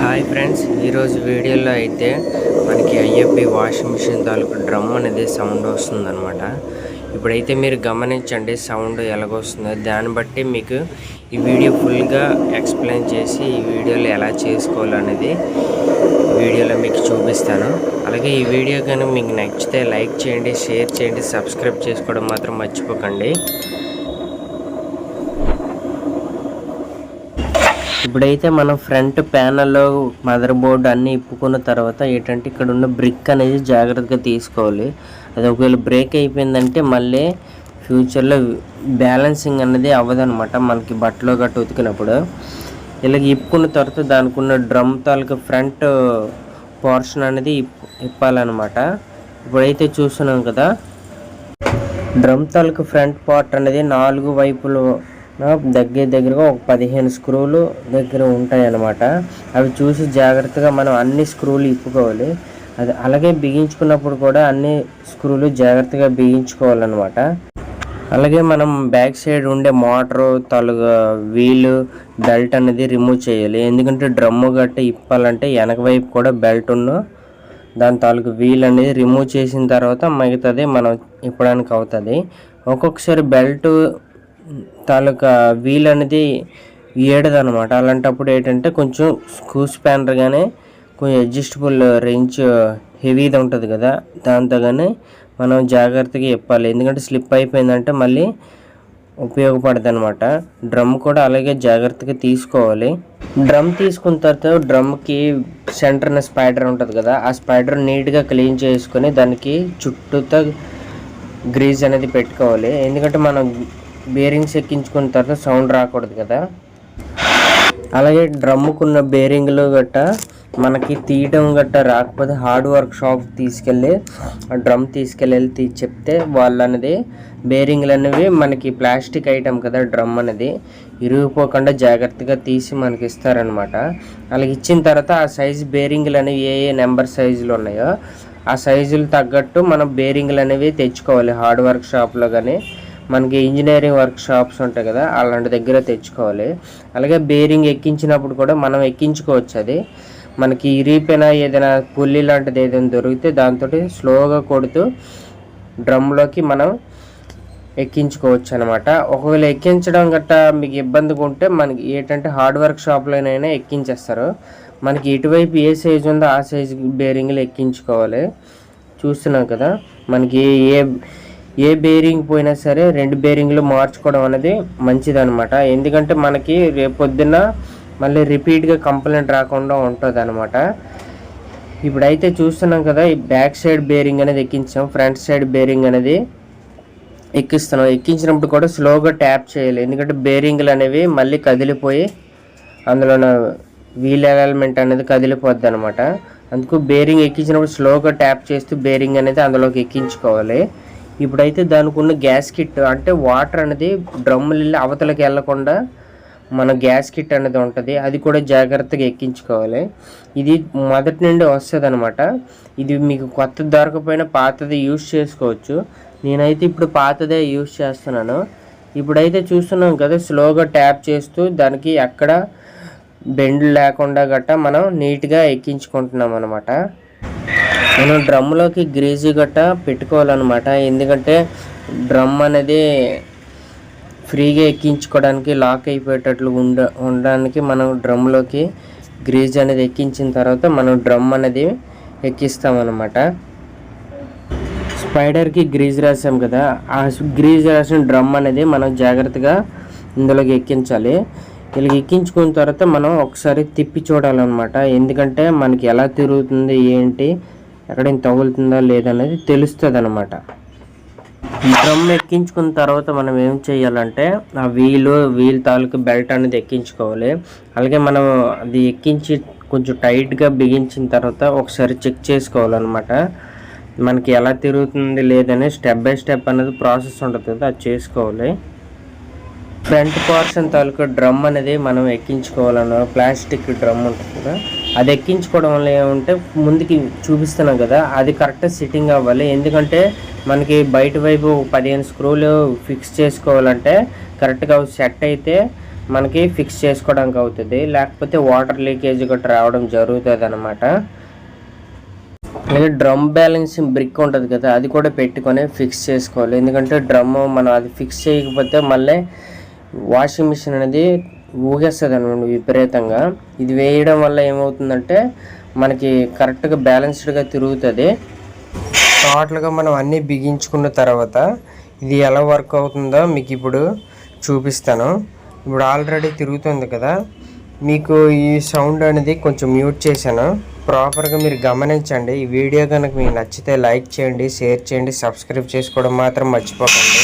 Hi friends, ఈరోజు వీడియోలో అయితే మనకి ఐఎఫ్బి వాషింగ్ మిషన్ తాలూకు డ్రమ్ అనేది సౌండ్ వస్తుందన్నమాట. ఇప్పుడైతే మీరు గమనించండి సౌండ్ ఎలాగొస్తుందో. దాన్ని బట్టి మీకు ఈ వీడియో ఫుల్గా ఎక్స్ప్లెయిన్ చేసి ఈ వీడియోలో ఎలా చేసుకోవాలనేది వీడియోలో మీకు చూపిస్తాను. అలాగే ఈ వీడియో కానీ మీకు నచ్చితే లైక్ చేయండి, షేర్ చేయండి, సబ్స్క్రైబ్ చేసుకోవడం మాత్రం మర్చిపోకండి. ఇప్పుడైతే మనం ఫ్రంట్ ప్యానల్లో మదర్ బోర్డు అన్నీ ఇప్పుకున్న తర్వాత ఏంటంటే ఇక్కడ ఉన్న బ్రిక్ అనేది జాగ్రత్తగా తీసుకోవాలి. అది ఒకవేళ బ్రేక్ అయిపోయిందంటే మళ్ళీ ఫ్యూచర్లో బ్యాలెన్సింగ్ అనేది అవ్వదనమాట. మనకి బట్టలో గట్ట ఉతికినప్పుడు ఇలాగ ఇప్పుకున్న తర్వాత దానికి ఉన్న డ్రమ్ తాలూకు ఫ్రంట్ పోర్షన్ అనేది ఇప్పాలన్నమాట. ఇప్పుడైతే చూస్తున్నాం కదా, డ్రమ్ తాలూకు ఫ్రంట్ పార్ట్ అనేది 4 వైపులు దగ్గరగా ఒక 15 స్క్రూలు దగ్గర ఉంటాయి అన్నమాట. అవి చూసి జాగ్రత్తగా మనం అన్ని స్క్రూలు ఇప్పుకోవాలి. అది అలాగే బిగించుకున్నప్పుడు కూడా అన్ని స్క్రూలు జాగ్రత్తగా బిగించుకోవాలన్నమాట. అలాగే మనం బ్యాక్ సైడ్ ఉండే మోటారు వీలు బెల్ట్ అనేది రిమూవ్ చేయాలి. ఎందుకంటే డ్రమ్ము గట్ట ఇప్పాలంటే వెనక వైపు కూడా బెల్ట్ దాని తాలూకు వీల్ అనేది రిమూవ్ చేసిన తర్వాత మిగతాది మనం ఇప్పడానికి అవుతుంది. ఒక్కొక్కసారి బెల్ట్ తాలూకా వీల్ అనేది ఏడదనమాట. అలాంటప్పుడు ఏంటంటే కొంచెం స్క్రూ స్పానర్ కానీ కొంచెం అడ్జస్టబుల్ రేంజ్ హెవీది ఉంటుంది కదా, దాంతో కానీ మనం జాగ్రత్తగా ఇప్పాలి. ఎందుకంటే స్లిప్ అయిపోయిందంటే మళ్ళీ ఉపయోగపడుతుంది అనమాట. డ్రమ్ కూడా అలాగే జాగ్రత్తగా తీసుకోవాలి. డ్రమ్ తీసుకున్న తర్వాత డ్రమ్కి సెంటర్న స్పైడర్ ఉంటుంది కదా, ఆ స్పైడర్ నీట్గా క్లీన్ చేసుకొని దానికి చుట్టూతో గ్రీజ్ అనేది పెట్టుకోవాలి. ఎందుకంటే మనం బేరింగ్స్ ఎక్కించుకున్న తర్వాత సౌండ్ రాకూడదు కదా. అలాగే డ్రమ్ముకున్న బేరింగ్లు గట్ట మనకి తీయడం గట్ట రాకపోతే హార్డ్ వర్క్ షాప్ తీసుకెళ్ళి ఆ డ్రమ్ తీసుకెళ్ళి చెప్తే వాళ్ళు అనేది బేరింగ్లు అనేవి మనకి ప్లాస్టిక్ ఐటమ్ కదా, డ్రమ్ అనేది ఇరిగిపోకుండా జాగ్రత్తగా తీసి మనకి ఇస్తారనమాట. అలాగే ఇచ్చిన తర్వాత ఆ సైజు బేరింగ్లు అనేవి ఏ నెంబర్ సైజులు ఉన్నాయో ఆ సైజులు తగ్గట్టు మనం బేరింగ్లు అనేవి తెచ్చుకోవాలి. హార్డ్ వర్క్ షాప్లో కానీ మనకి ఇంజనీరింగ్ వర్క్ షాప్స్ ఉంటాయి కదా, అలాంటి దగ్గర తెచ్చుకోవాలి. అలాగే బేరింగ్ ఎక్కించినప్పుడు కూడా మనం ఎక్కించుకోవచ్చు. అది మనకి ఇరిగిపోయిన ఏదైనా పుల్లి లాంటిది ఏదైనా దొరికితే దాంతో స్లోగా కొడుతూ డ్రమ్లోకి మనం ఎక్కించుకోవచ్చు అనమాట. ఒకవేళ ఎక్కించడం గట్టా మీకు ఇబ్బందిగా ఉంటే మనకి ఏంటంటే హార్డ్ వర్క్ షాప్లోనైనా ఎక్కించేస్తారు. మనకి ఇటువైపు ఏ సైజు ఉందో ఆ సైజు బేరింగ్లు ఎక్కించుకోవాలి. చూస్తున్నాం కదా, మనకి ఏ బేరింగ్ పోయినా సరే 2 బేరింగ్లు మార్చుకోవడం అనేది మంచిదన్నమాట. ఎందుకంటే మనకి రేపొద్దున మళ్ళీ రిపీట్గా కంప్లైంట్ రాకుండా ఉంటుంది అనమాట. ఇప్పుడైతే చూస్తున్నాం కదా, ఈ బ్యాక్ సైడ్ బేరింగ్ అనేది ఎక్కించాం, ఫ్రంట్ సైడ్ బేరింగ్ అనేది ఎక్కిస్తున్నాం. ఎక్కించినప్పుడు కూడా స్లోగా ట్యాప్ చేయాలి. ఎందుకంటే బేరింగ్లు అనేవి మళ్ళీ కదిలిపోయి అందులో వీల్ ఎలిమెంట్ అనేది కదిలిపోద్ది అనమాట. అందుకు బేరింగ్ ఎక్కించినప్పుడు స్లోగా ట్యాప్ చేస్తూ బేరింగ్ అనేది అందులోకి ఎక్కించుకోవాలి. ఇప్పుడైతే దానికి ఉన్న గ్యాస్ కిట్ అంటే వాటర్ అనేది డ్రమ్ములు వెళ్ళి అవతలకి వెళ్ళకుండా మన గ్యాస్ కిట్ అనేది ఉంటుంది, అది కూడా జాగ్రత్తగా ఎక్కించుకోవాలి. ఇది మొదటి నుండి వస్తుంది అనమాట. ఇది మీకు కొత్తది దొరకపోయినా పాతది యూజ్ చేసుకోవచ్చు. నేనైతే ఇప్పుడు పాతదే యూజ్ చేస్తున్నాను. ఇప్పుడైతే చూస్తున్నాం కదా, స్లోగా ట్యాప్ చేస్తూ దానికి ఎక్కడ బెండ్ లేకుండా గట్టా మనం నీట్గా ఎక్కించుకుంటున్నాం అనమాట. మనం డ్రమ్లోకి గ్రీజు గట్ట పెట్టుకోవాలన్నమాట. ఎందుకంటే డ్రమ్ అనేది ఫ్రీగా ఎక్కించుకోవడానికి లాక్ అయిపోయేటట్లు ఉండడానికి మనం డ్రమ్లోకి గ్రీజ్ అనేది ఎక్కించిన తర్వాత మనం డ్రమ్ అనేది ఎక్కిస్తామన్నమాట. స్పైడర్కి గ్రీజ్ రాసాం కదా, ఆ గ్రీజ్ రాసిన డ్రమ్ అనేది మనం జాగ్రత్తగా ఇందులోకి ఎక్కించాలి. ఇలా ఎక్కించుకున్న తర్వాత మనం ఒకసారి తిప్పి చూడాలన్నమాట. ఎందుకంటే మనకి ఎలా తిరుగుతుంది ఏంటి, ఎక్కడైనా తగులుతుందా లేదనేది తెలుస్తుంది అనమాట. డ్రమ్ ఎక్కించుకున్న తర్వాత మనం ఏం చేయాలంటే ఆ వీల్ తాలూకు బెల్ట్ అనేది ఎక్కించుకోవాలి. అలాగే మనం అది ఎక్కించి కొంచెం టైట్గా బిగించిన తర్వాత ఒకసారి చెక్ చేసుకోవాలన్నమాట. మనకి ఎలా తిరుగుతుంది లేదని స్టెప్ బై స్టెప్ అనేది ప్రాసెస్ ఉంటుంది కదా, అది చేసుకోవాలి. ఫ్రంట్ పోర్షన్ తాలూకు డ్రమ్ అనేది మనం ఎక్కించుకోవాలన్న ప్లాస్టిక్ డ్రమ్ ఉంటుంది కదా, అది ఎక్కించుకోవడం వల్ల ఏమంటే ముందుకి చూపిస్తున్నాం కదా, అది కరెక్ట్గా సిట్టింగ్ అవ్వాలి. ఎందుకంటే మనకి బయట వైపు 15 స్క్రూలు ఫిక్స్ చేసుకోవాలంటే కరెక్ట్గా సెట్ అయితే మనకి ఫిక్స్ చేసుకోవడానికి అవుతుంది, లేకపోతే వాటర్ లీకేజ్ గట్రా రావడం జరుగుతుంది అనమాట. అలాగే డ్రమ్ బ్యాలెన్సింగ్ బ్రిక్ ఉంటుంది కదా, అది కూడా పెట్టుకొని ఫిక్స్ చేసుకోవాలి. ఎందుకంటే డ్రమ్ మనం అది ఫిక్స్ చేయకపోతే మళ్ళీ వాషింగ్ మిషన్ అనేది ఊగేస్తుంది అనమాట విపరీతంగా. ఇది వేయడం వల్ల ఏమవుతుందంటే మనకి కరెక్ట్గా బ్యాలెన్స్డ్గా తిరుగుతుంది. టోటల్గా మనం అన్నీ బిగించుకున్న తర్వాత ఇది ఎలా వర్క్ అవుతుందో మీకు ఇప్పుడు చూపిస్తాను. ఇప్పుడు ఆల్రెడీ తిరుగుతుంది కదా, మీకు ఈ సౌండ్ అనేది కొంచెం మ్యూట్ చేశాను. ప్రాపర్గా మీరు గమనించండి. ఈ వీడియో కనుక మీకు నచ్చితే లైక్ చేయండి, షేర్ చేయండి, సబ్స్క్రైబ్ చేసుకోవడం మాత్రం మర్చిపోకండి.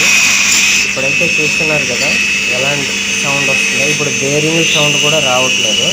ఇప్పుడైతే చూస్తున్నారు కదా ఎలాంటి సౌండ్ వస్తుందో. ఇప్పుడు బేరింగ్ సౌండ్ కూడా రావట్లేదు.